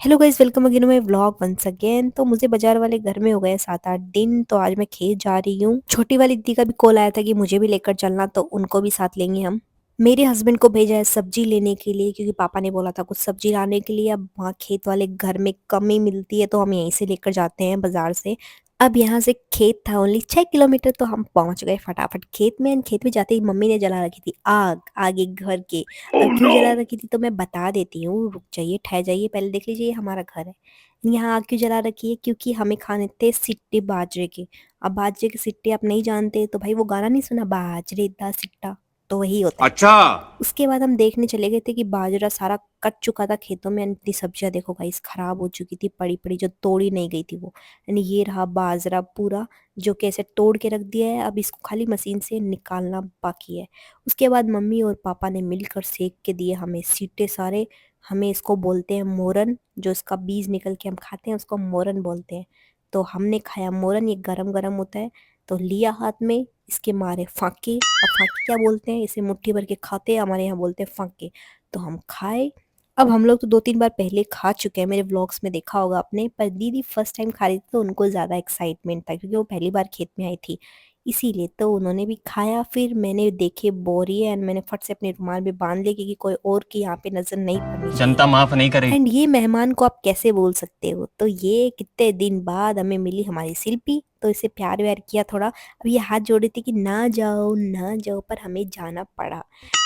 Hello guys, welcome again my vlog once again. तो मुझे बाजार वाले घर में हो गए 7-8 दिन। तो आज मैं खेत जा रही हूँ। छोटी वाली दीदी का भी कॉल आया था कि मुझे भी लेकर चलना, तो उनको भी साथ लेंगे हम। मेरे हस्बैंड को भेजा है सब्जी लेने के लिए, क्योंकि पापा ने बोला था कुछ सब्जी लाने के लिए। अब वहाँ खेत वाले घर में कम ही मिलती है, तो हम यहीं से लेकर जाते हैं बाजार से। अब यहाँ से खेत था ओनली 6 किलोमीटर, तो हम पहुंच गए फटाफट खेत में। एंड खेत में जाते ही मम्मी ने जला रखी थी आग आगे घर के। अब क्यों जला रखी थी तो मैं बता देती हूँ, रुक जाइए, ठहर जाइए, पहले देख लीजिए ये हमारा घर है। यहाँ आग क्यों जला रखी है, क्योंकि हमें खाने थे सिट्टे बाजरे के। अब बाजरे के सिट्टे आप नहीं जानते तो भाई वो गाना नहीं सुना, बाजरे दा सिट्टा, तो वही होता है। अच्छा। उसके बाद हम देखने चले गए थे कि बाजरा सारा कट चुका था खेतों में। इतनी सब्जियां देखो गाइस खराब हो चुकी थी, पड़ी पड़ी, जो तोड़ी नहीं गई थी वो। यानी ये रहा बाजरा पूरा, जो कि ऐसे तोड़ के रख दिया है। अब इसको खाली मशीन से निकालना बाकी है। उसके बाद मम्मी और पापा ने मिलकर सेक के दिए हमें सीटे सारे। हमें इसको बोलते हैं मोरन, जो इसका बीज निकल के हम खाते हैं उसको मोरन बोलते हैं। तो हमने खाया मोरन, ये गरम गरम होता है। तो लिया हाथ में, इसके मारे फाके। अब फाके क्या बोलते हैं, इसे मुट्ठी भर के खाते हैं, हमारे यहाँ बोलते हैं फाके। तो हम खाए। अब हम लोग तो 2-3 बार पहले खा चुके हैं, मेरे व्लॉग्स में देखा होगा आपने। पर दीदी फर्स्ट टाइम खा रही थी तो उनको ज़्यादा एक्साइटमेंट था, क्योंकि वो पहली बार खेत में आई थी। इसीलिए तो उन्होंने भी खाया। फिर मैंने देखे बोरी है, एंड मैंने फट से अपने रुमाल में बांध लिया, क्योंकि कोई और की यहाँ पे नजर नहीं पड़नी चाहिए। जनता माफ नहीं करेगी। एंड ये मेहमान को आप कैसे बोल सकते हो। तो ये कितने दिन बाद हमें मिली हमारी शिल्पी, तो इसे प्यार व्यार किया थोड़ा। अब ये हाथ जोड़े थे कि ना जाओ ना जाओ, पर हमें जाना पड़ा।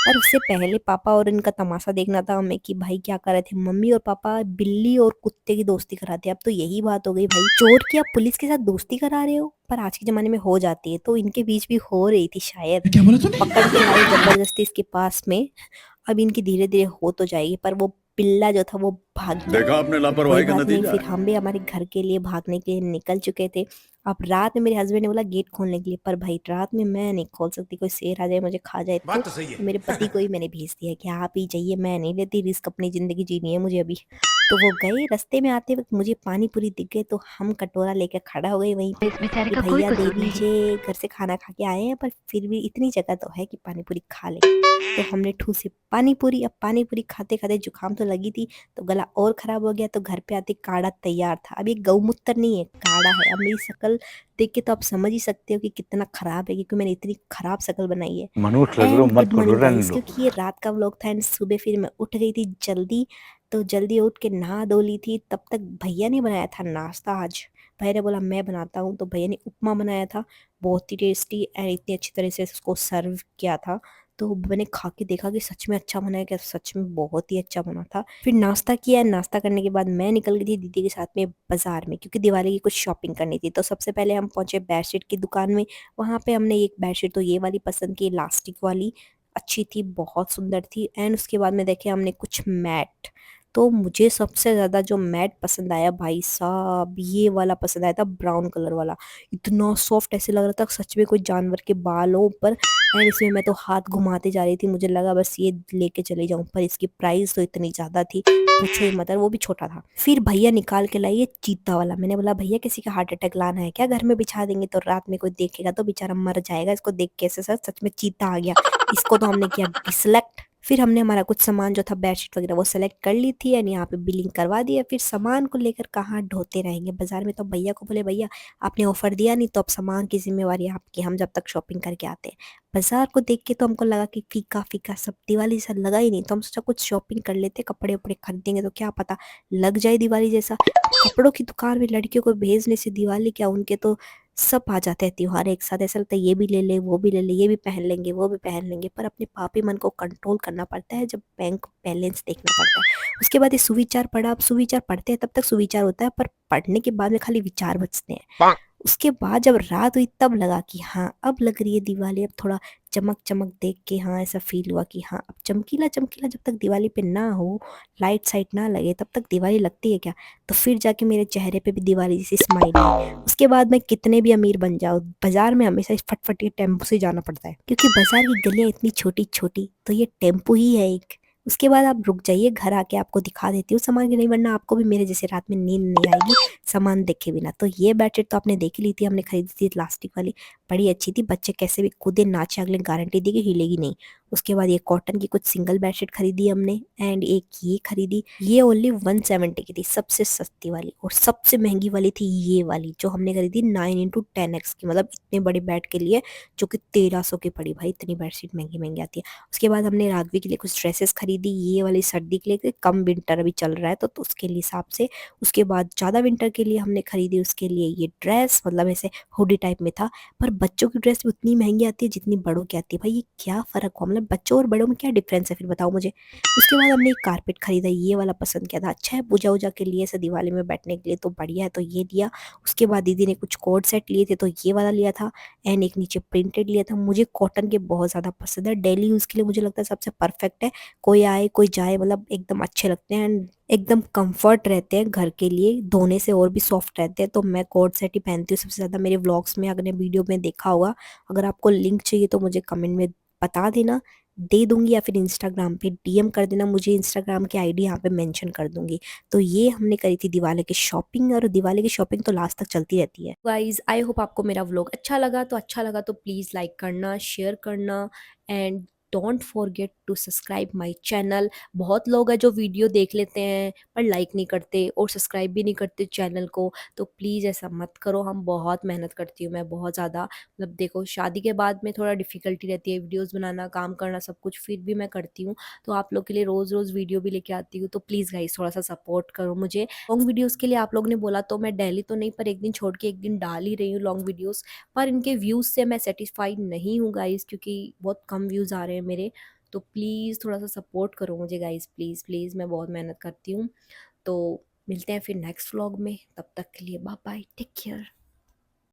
पर उससे पहले पापा और इनका तमाशा देखना था हमें कि भाई क्या कर रहे थे। मम्मी और पापा बिल्ली और कुत्ते की दोस्ती कराते। अब तो यही बात हो गई भाई, चोर की आप पुलिस के साथ दोस्ती करा रहे हो। पर आज के जमाने में हो जाती है, तो इनके बीच भी हो रही थी शायद। क्या बोला तूने? पकड़ के लाए जबरदस्ती इसके पास में। अब इनकी धीरे धीरे हो तो जाएगी, पर वो पिल्ला जो था वो भाग गया। देखा आपने तो कोई लापरवाही का बात नहीं, नतीजा फिर है। हम भी हमारे घर के लिए भागने के लिए निकल चुके थे। अब रात में मेरे हस्बैंड ने बोला गेट खोलने के लिए, पर भाई रात में मैं नहीं खोल सकती, कोई शेर आ जाए मुझे खा जाए तो। बात तो सही है। मेरे पति को ही मैंने भेज दिया कि आप ही जाइए, मैं नहीं लेती रिस्क, अपनी जिंदगी जीनी है मुझे अभी। तो वो गए। रास्ते में आते वक्त मुझे पानी पूरी दिख गए, तो हम कटोरा लेकर खड़ा हो गए वहीं पे इस बेचारे कि का कोई भैया दे कसूर नहीं। दीजिए, घर से खाना खा के आए हैं, पर फिर भी इतनी जगह तो है कि पानी पूरी खा ले। तो हमने ठूसी पानी पूरी। अब पानी पूरी खाते खाते जुकाम तो लगी थी, तो गला और खराब हो गया। तो घर पे आते काढ़ा तैयार था। अब ये गौमूत्र नहीं है, काढ़ा है। अब मेरी शक्ल देख के तो आप समझ ही सकते हो कि कितना खराब है, क्योंकि मैंने इतनी खराब शक्ल बनाई है। मनुष्य लग लो एंड मत गुड करो, मॉर्निंग रहने गाइस, लो। क्योंकि ये रात का व्लॉग था। एंड सुबह फिर मैं उठ गई थी जल्दी। तो जल्दी उठ के नहा धो ली थी। तब तक भैया ने बनाया था नाश्ता आज। भैया ने बोला मैं बनाता हूँ, तो भैया ने उपमा बनाया था, बहुत ही टेस्टी। एंड इतनी अच्छी तरह से उसको सर्व किया था। तो मैंने खा के देखा कि सच में अच्छा बना है क्या, सच में बहुत ही अच्छा बना था। फिर नाश्ता किया। नाश्ता करने के बाद मैं निकल गई थी दीदी के साथ में बाजार में, क्योंकि दिवाली की कुछ शॉपिंग करनी थी। तो सबसे पहले हम पहुंचे बेडशीट की दुकान में। वहां पे हमने एक बेडशीट तो ये वाली पसंद की, इलास्टिक वाली, अच्छी थी, बहुत सुंदर थी। एंड उसके बाद में देखे हमने कुछ मैट। तो मुझे सबसे ज्यादा जो मैट पसंद आया भाई साहब, ये वाला पसंद आया था, ब्राउन कलर वाला। इतना सॉफ्ट, ऐसे लग रहा था सच में कोई जानवर के बाल हो ऊपर। एंड इसमें मैं तो हाथ घुमाते जा रही थी, मुझे लगा बस ये लेके चले जाऊं। पर इसकी प्राइस तो इतनी ज्यादा थी, पूछो ही मत। और वो भी छोटा था। फिर भैया निकाल के लाइए चीता वाला। मैंने बोला भैया किसी का हार्ट अटैक लाना है क्या, घर में बिछा देंगे तो रात में कोई देखेगा तो बेचारा मर जाएगा। इसको देख के ऐसे सर सच में चीता आ गया। इसको तो हमने किया डिसलेक्ट। फिर हमने हमारा कुछ सामान जो था बेडशीट वगैरह वो सेलेक्ट कर ली थी, एंड यहाँ पे बिलिंग करवा दिया। फिर सामान को लेकर कहाँ ढोते रहेंगे बाजार में। तो भैया को बोले भैया आपने ऑफर दिया नहीं, तो अब सामान की जिम्मेवारी आपकी, हम जब तक शॉपिंग करके आते हैं। बाजार को देख के तो हमको लगा कि फीका फीका सब, दिवाली जैसा लगा ही नहीं। तो हम सोचा कुछ शॉपिंग कर लेते, कपड़े उपड़े खरीदेंगे तो क्या पता लग जाए दिवाली जैसा। कपड़ों की दुकान में लड़कियों को भेजने से दिवाली क्या, उनके तो सब आ जाते हैं त्योहार एक साथ। ऐसा लगता है ये भी ले ले वो भी ले ले, ये भी पहन लेंगे वो भी पहन लेंगे। पर अपने पापी मन को कंट्रोल करना पड़ता है जब बैंक बैलेंस देखना पड़ता है। उसके बाद ये सुविचार पढ़ा। अब सुविचार पढ़ते हैं तब तक सुविचार होता है, पर पढ़ने के बाद में खाली विचार बचते हैं। उसके बाद जब रात हुई तब लगा कि हाँ अब लग रही है दिवाली। अब थोड़ा चमक चमक देख के हाँ ऐसा फील हुआ कि हाँ अब चमकीला चमकीला, जब तक दिवाली पे ना हो, लाइट साइट ना लगे, तब तक दिवाली लगती है क्या। तो फिर जाके मेरे चेहरे पे भी दिवाली जैसी स्माइल आई। उसके बाद मैं कितने भी अमीर बन जाऊँ, बाजार में हमेशा इस फटफटी टेम्पो से जाना पड़ता है, क्योंकि बाजार की गलियां इतनी छोटी छोटी, तो ये टेम्पो ही है एक। उसके बाद आप रुक जाइए, घर आके आपको दिखा देती हूँ सामान की, नहीं वरना आपको भी मेरे जैसे रात में नींद नहीं आएगी सामान देखे बिना। तो ये बेडशीट तो आपने देख ली थी, हमने खरीदी थी प्लास्टिक वाली, बड़ी अच्छी थी। बच्चे कैसे भी कूदे नाचे, अगले गारंटी दी कि हिलेगी नहीं। उसके बाद ये कॉटन की कुछ सिंगल बेडशीट खरीदी हमने, एंड एक ये खरीदी, ये ओनली 170 की थी, सबसे सस्ती वाली। और सबसे महंगी वाली थी ये वाली जो हमने खरीदी 9x10x की, मतलब इतने बड़े बेड के लिए, जो कि 1300 की पड़ी भाई, इतनी बेडशीट महंगी महंगी आती है। उसके बाद हमने राघवी के लिए कुछ ड्रेसेस खरीदी, ये वाली सर्दी के लिए, कि कम विंटर अभी चल रहा है तो उसके लिए हिसाब से। उसके बाद ज़्यादा विंटर के लिए हमने खरीदी उसके लिए ये ड्रेस, मतलब ऐसे हुडी टाइप में था। पर बच्चों की ड्रेस भी उतनी महंगी आती है जितनी बड़ों की आती है भाई, ये क्या फ़र्क हुआ, मतलब बच्चों और बड़ों में क्या डिफरेंस है फिर बताओ मुझे। उसके बाद हमने एक कारपेट खरीदा, ये वाला पसंद किया था, अच्छा है पूजा वूजा के लिए, ऐसे दिवाली में बैठने के लिए तो बढ़िया है, तो ये लिया। उसके बाद दीदी ने कुछ कोट सेट लिए थे तो ये वाला लिया था, एंड एक नीचे प्रिंटेड लिया था। मुझे कॉटन के बहुत ज़्यादा पसंद है, डेली यूज़ के लिए मुझे लगता है सबसे परफेक्ट है। कोई आए कोई जाए, मतलब एकदम अच्छे लगते हैं, एंड एकदम कंफर्ट रहते हैं घर के लिए, धोने से और भी सॉफ्ट रहते हैं। तो मैं कोट सेट ही पहनती हूँ सबसे ज़्यादा मेरे व्लॉग्स में, अगले वीडियो में देखा होगा। अगर आपको लिंक चाहिए तो मुझे कमेंट में बता देना, दे दूंगी, या फिर इंस्टाग्राम पे डीएम कर देना मुझे, इंस्टाग्राम की आईडी यहाँ पे मेंशन कर दूंगी। तो ये हमने करी थी दिवाली की शॉपिंग, और दिवाली की शॉपिंग तो लास्ट तक चलती रहती है। गाइज आई होप आपको मेरा व्लॉग अच्छा लगा तो प्लीज़ लाइक करना, शेयर करना, and don't forget to subscribe my channel. बहुत लोग हैं जो वीडियो देख लेते हैं पर लाइक नहीं करते और सब्सक्राइब भी नहीं करते चैनल को, तो प्लीज़ ऐसा मत करो। हम बहुत मेहनत करती हूँ मैं, बहुत ज़्यादा, मतलब देखो शादी के बाद में थोड़ा डिफ़िकल्टी रहती है वीडियोस बनाना, काम करना, सब कुछ, फिर भी मैं करती हूँ। तो आप लोग के लिए रोज़ रोज़ वीडियो भी लेके आती हूँ, तो प्लीज़ गाइस थोड़ा सा सपोर्ट करो मुझे। लॉन्ग वीडियोज़ के लिए आप लोग ने बोला तो मैं डेली तो नहीं पर एक दिन छोड़ के एक दिन डाल ही रही हूँ लॉन्ग वीडियोज़। पर इनके व्यूज़ से मैं सेटिस्फाइड नहीं हूँ गाइस, क्योंकि बहुत कम व्यूज़ आ रहे हैं मेरे। तो प्लीज़ थोड़ा सा सपोर्ट करो मुझे गाइस, प्लीज़ प्लीज़, मैं बहुत मेहनत करती हूँ। तो मिलते हैं फिर नेक्स्ट व्लॉग में, तब तक के लिए बाय बाय, टेक केयर।